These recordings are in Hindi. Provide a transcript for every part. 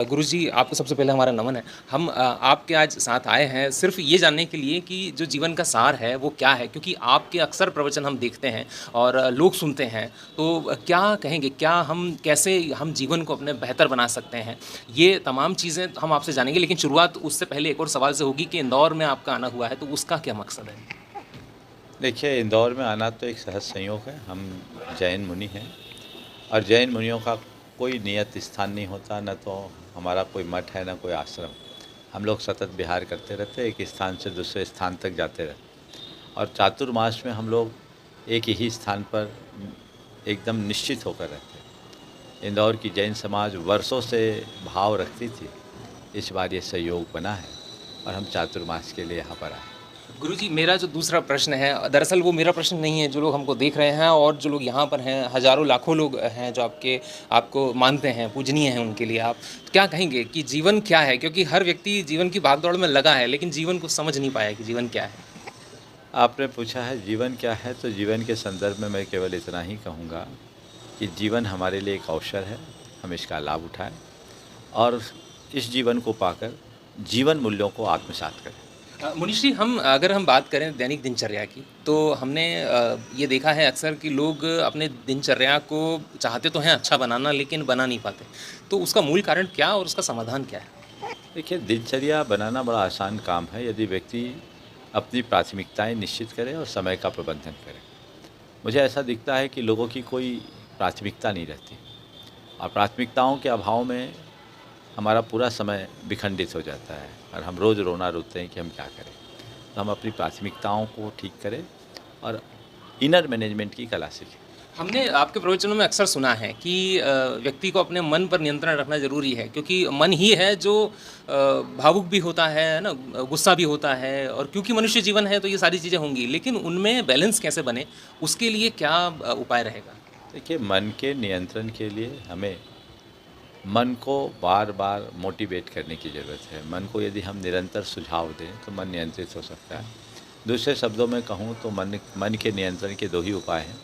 गुरुजी, आपको सबसे पहले हमारा नमन है। हम आपके आज साथ आए हैं सिर्फ़ ये जानने के लिए कि जो जीवन का सार है वो क्या है? क्योंकि आपके अक्सर प्रवचन हम देखते हैं और लोग सुनते हैं। तो क्या कहेंगे, क्या हम कैसे हम जीवन को अपने बेहतर बना सकते हैं? ये तमाम चीज़ें हम आपसे जानेंगे, लेकिन शुरुआत उससे पहले एक और सवाल से होगी कि इंदौर में आपका आना हुआ है, तो उसका क्या मकसद है? देखिए, इंदौर में आना तो एक सहज संयोग है। हम जैन मुनि हैं और जैन मुनियों का कोई नियत स्थान नहीं होता, न तो हमारा कोई मठ है, न कोई आश्रम। हम लोग सतत विहार करते रहते हैं, एक स्थान से दूसरे स्थान तक जाते रहते हैं। और चातुर्मास में हम लोग एक ही स्थान पर एकदम निश्चित होकर रहते हैं। इंदौर की जैन समाज वर्षों से भाव रखती थी, इस बार ये संयोग बना है और हम चातुर्मास के लिए यहाँ पर आए। गुरुजी, मेरा जो दूसरा प्रश्न है, दरअसल वो मेरा प्रश्न नहीं है, जो लोग हमको देख रहे हैं और जो लोग यहाँ पर हैं, हज़ारों लाखों लोग हैं जो आपको मानते हैं, पूजनीय हैं उनके लिए आप। तो क्या कहेंगे कि जीवन क्या है? क्योंकि हर व्यक्ति जीवन की भाग-दौड़ में लगा है, लेकिन जीवन को समझ नहीं पाया कि जीवन क्या है? आपने पूछा है जीवन क्या है, तो जीवन के संदर्भ में मैं केवल इतना ही कहूँगा कि जीवन हमारे लिए एक अवसर है, हम इसका लाभ उठाएं और इस जीवन को पाकर जीवन मूल्यों को आत्मसात करें। मुनीष जी, अगर हम बात करें दैनिक दिनचर्या की, तो हमने ये देखा है अक्सर कि लोग अपने दिनचर्या को चाहते तो हैं अच्छा बनाना, लेकिन बना नहीं पाते। तो उसका मूल कारण क्या और उसका समाधान क्या है? देखिए, दिनचर्या बनाना बड़ा आसान काम है यदि व्यक्ति अपनी प्राथमिकताएं निश्चित करे और समय का प्रबंधन करे। मुझे ऐसा दिखता है कि लोगों की कोई प्राथमिकता नहीं रहती और प्राथमिकताओं के अभाव में हमारा पूरा समय विखंडित हो जाता है और हम रोज़ रोना रोते हैं कि हम क्या करें। तो हम अपनी प्राथमिकताओं को ठीक करें और इनर मैनेजमेंट की कला सीखें। हमने आपके प्रवचनों में अक्सर सुना है कि व्यक्ति को अपने मन पर नियंत्रण रखना ज़रूरी है, क्योंकि मन ही है जो भावुक भी होता है ना, गुस्सा भी होता है, और क्योंकि मनुष्य जीवन है तो ये सारी चीज़ें होंगी, लेकिन उनमें बैलेंस कैसे बने, उसके लिए क्या उपाय रहेगा? देखिए, मन के नियंत्रण के लिए हमें मन को बार बार मोटिवेट करने की ज़रूरत है। मन को यदि हम निरंतर सुझाव दें तो मन नियंत्रित हो सकता है। दूसरे शब्दों में कहूँ तो मन के नियंत्रण के दो ही उपाय हैं,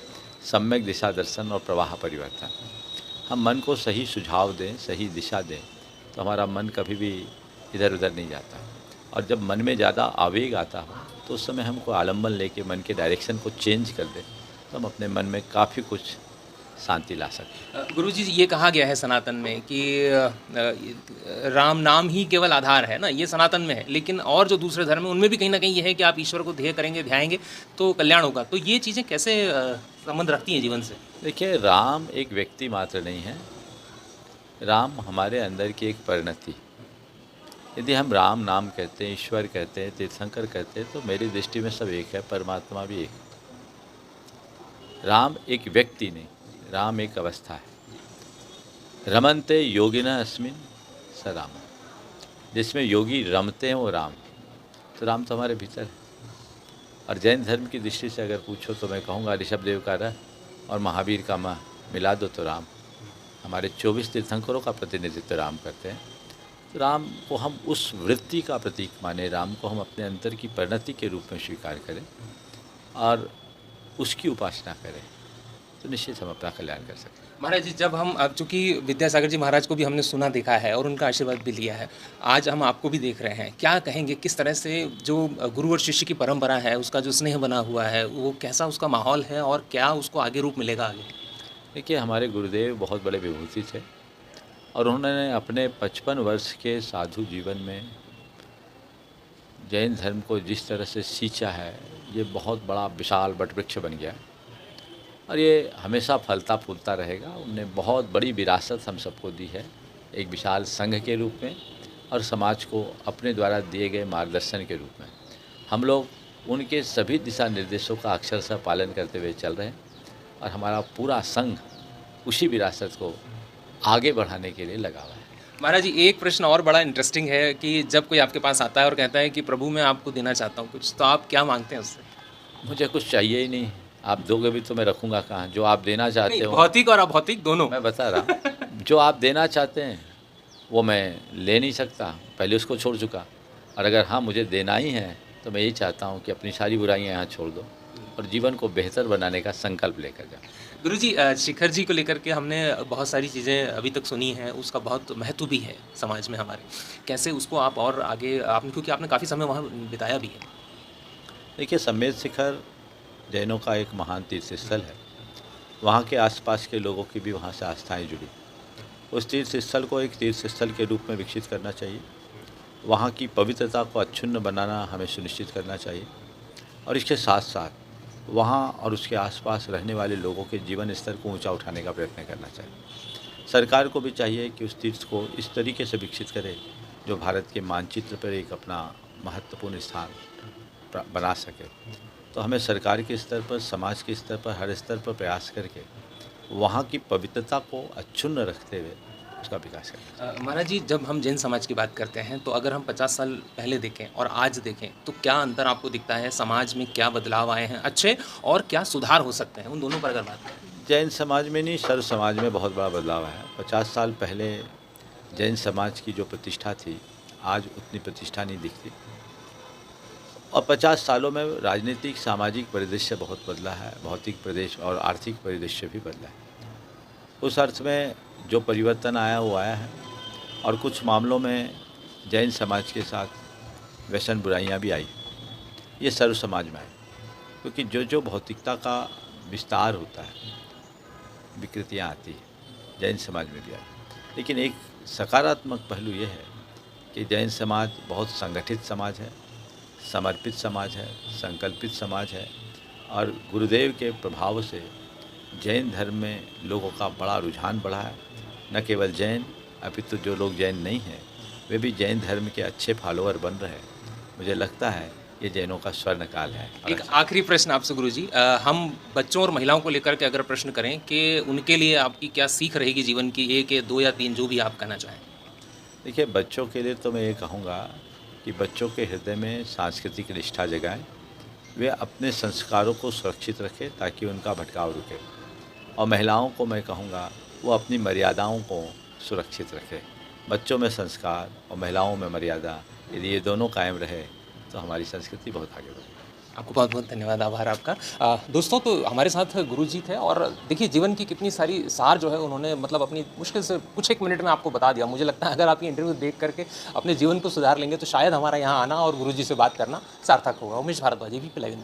सम्यक दिशा दर्शन और प्रवाह परिवर्तन। हम मन को सही सुझाव दें, सही दिशा दें, तो हमारा मन कभी भी इधर उधर नहीं जाता। और जब मन में ज़्यादा आवेग आता हो तो उस समय हमको आलम्बन लेके मन के डायरेक्शन को चेंज कर दें, तो हम अपने मन में काफ़ी कुछ शांति ला सकते हैं। गुरुजी, ये कहा गया है सनातन में कि राम नाम ही केवल आधार है ना, ये सनातन में है, लेकिन और जो दूसरे धर्म है उनमें भी कहीं ना कहीं ये है कि आप ईश्वर को ध्येय करेंगे, ध्याएंगे तो कल्याण होगा। तो ये चीज़ें कैसे संबंध रखती हैं जीवन से? देखिए, राम एक व्यक्ति मात्र नहीं है, राम हमारे अंदर की एक परिणति। यदि हम राम नाम कहते हैं, ईश्वर कहते हैं, तीर्थंकर कहते हैं, तो मेरी दृष्टि में सब एक है, परमात्मा भी एक है। राम एक व्यक्ति नहीं, राम एक अवस्था है। रमन्ते योगिना अस्मिन स राम। जिसमें योगी रमते हैं वो राम। तो राम तो हमारे भीतर है। और जैन धर्म की दृष्टि से अगर पूछो तो मैं कहूँगा ऋषभदेव का र और महावीर का म मिला दो तो राम। हमारे 24 तीर्थंकरों का प्रतिनिधित्व राम करते हैं। तो राम को हम उस वृत्ति का प्रतीक माने, राम को हम अपने अंतर की परिणति के रूप में स्वीकार करें और उसकी उपासना करें, तो निश्चित हम अपना कल्याण कर सकते हैं। महाराज जी, जब हम अब चूँकि विद्यासागर जी महाराज को भी हमने सुना देखा है और उनका आशीर्वाद भी लिया है, आज हम आपको भी देख रहे हैं, क्या कहेंगे किस तरह से जो गुरु और शिष्य की परंपरा है, उसका जो स्नेह बना हुआ है, वो कैसा उसका माहौल है और क्या उसको आगे रूप मिलेगा आगे? देखिए, हमारे गुरुदेव बहुत बड़े विभूति थे और उन्होंने अपने 55 वर्ष के साधु जीवन में जैन धर्म को जिस तरह से सींचा है, ये बहुत बड़ा विशाल वटवृक्ष बन गया और ये हमेशा फलता फूलता रहेगा। उनने बहुत बड़ी विरासत हम सबको दी है, एक विशाल संघ के रूप में और समाज को अपने द्वारा दिए गए मार्गदर्शन के रूप में। हम लोग उनके सभी दिशा निर्देशों का अक्षरशः पालन करते हुए चल रहे हैं और हमारा पूरा संघ उसी विरासत को आगे बढ़ाने के लिए लगा हुआ है। महाराज जी, एक प्रश्न और बड़ा इंटरेस्टिंग है कि जब कोई आपके पास आता है और कहता है कि प्रभु मैं आपको देना चाहता हूँ कुछ, तो आप क्या मांगते हैं उससे? मुझे कुछ चाहिए ही नहीं, आप दोगे भी तो मैं रखूँगा कहाँ। जो आप देना चाहते नहीं, हो, भौतिक और अभौतिक दोनों। मैं बता रहा हूँ, जो आप देना चाहते हैं वो मैं ले नहीं सकता, पहले उसको छोड़ चुका। और अगर हाँ मुझे देना ही है तो मैं यही चाहता हूँ कि अपनी सारी बुराइयाँ यहाँ छोड़ दो और जीवन को बेहतर बनाने का संकल्प लेकर जाओ। गुरुजी शिखर जी को लेकर के हमने बहुत सारी चीज़ें अभी तक सुनी हैं, उसका बहुत महत्व भी है समाज में हमारे। कैसे उसको आप और आगे आपने क्योंकि आपने काफ़ी समय वहाँ बिताया भी है। देखिए, समेत शिखर जैनों का एक महान तीर्थ स्थल है। वहाँ के आसपास के लोगों की भी वहाँ से आस्थाएं जुड़ी। उस तीर्थ स्थल को एक तीर्थ स्थल के रूप में विकसित करना चाहिए। वहाँ की पवित्रता को अक्षुण्ण बनाना हमें सुनिश्चित करना चाहिए और इसके साथ साथ वहाँ और उसके आसपास रहने वाले लोगों के जीवन स्तर को ऊंचा उठाने का प्रयत्न करना चाहिए। सरकार को भी चाहिए कि उस तीर्थ को इस तरीके से विकसित करे जो भारत के मानचित्र पर एक अपना महत्वपूर्ण स्थान बना सके। तो हमें सरकार के स्तर पर, समाज के स्तर पर, हर स्तर पर प्रयास करके वहाँ की पवित्रता को अक्षुण्ण रखते हुए उसका विकास करना। महाराज जी, जब हम जैन समाज की बात करते हैं तो अगर हम 50 साल पहले देखें और आज देखें तो क्या अंतर आपको दिखता है? समाज में क्या बदलाव आए हैं अच्छे और क्या सुधार हो सकते हैं? उन दोनों पर अगर बात करें। जैन समाज में नहीं, सर्व समाज में बहुत बड़ा बदलाव आया है। 50 साल पहले जैन समाज की जो प्रतिष्ठा थी, आज उतनी प्रतिष्ठा नहीं दिखती। और 50 सालों में राजनीतिक सामाजिक परिदृश्य बहुत बदला है, भौतिक प्रदेश और आर्थिक परिदृश्य भी बदला है। उस अर्थ में जो परिवर्तन आया वो आया है और कुछ मामलों में जैन समाज के साथ व्यसन बुराइयां भी आई। ये सर्व समाज में आई, क्योंकि जो जो भौतिकता का विस्तार होता है, विकृतियाँ आती हैं, जैन समाज में भी आई। लेकिन एक सकारात्मक पहलू ये है कि जैन समाज बहुत संगठित समाज है, समर्पित समाज है, संकल्पित समाज है और गुरुदेव के प्रभाव से जैन धर्म में लोगों का बड़ा रुझान बढ़ा है। न केवल जैन, अपितु जो लोग जैन नहीं हैं वे भी जैन धर्म के अच्छे फॉलोअर बन रहे हैं। मुझे लगता है ये जैनों का स्वर्ण काल है। एक आखिरी प्रश्न आपसे गुरुजी, हम बच्चों और महिलाओं को लेकर के अगर प्रश्न करें कि उनके लिए आपकी क्या सीख रहेगी जीवन की, 1 या 2 या 3 जो भी आप कहना चाहें? देखिए, बच्चों के लिए तो मैं ये कहूँगा कि बच्चों के हृदय में सांस्कृतिक निष्ठा जगाएं, वे अपने संस्कारों को सुरक्षित रखें ताकि उनका भटकाव रुके। और महिलाओं को मैं कहूँगा वो अपनी मर्यादाओं को सुरक्षित रखें। बच्चों में संस्कार और महिलाओं में मर्यादा, यदि ये दोनों कायम रहे तो हमारी संस्कृति बहुत आगे बढ़ेगी। आपको बहुत बहुत धन्यवाद, आभार आपका। दोस्तों, तो हमारे साथ गुरुजी थे और देखिए जीवन की कितनी सारी सार जो है उन्होंने मतलब अपनी मुश्किल से कुछ एक मिनट में आपको बता दिया। मुझे लगता है अगर आप ये इंटरव्यू देख करके अपने जीवन को सुधार लेंगे तो शायद हमारा यहाँ आना और गुरुजी से बात करना सार्थक होगा। Umesh Bhardwaj, ABP live.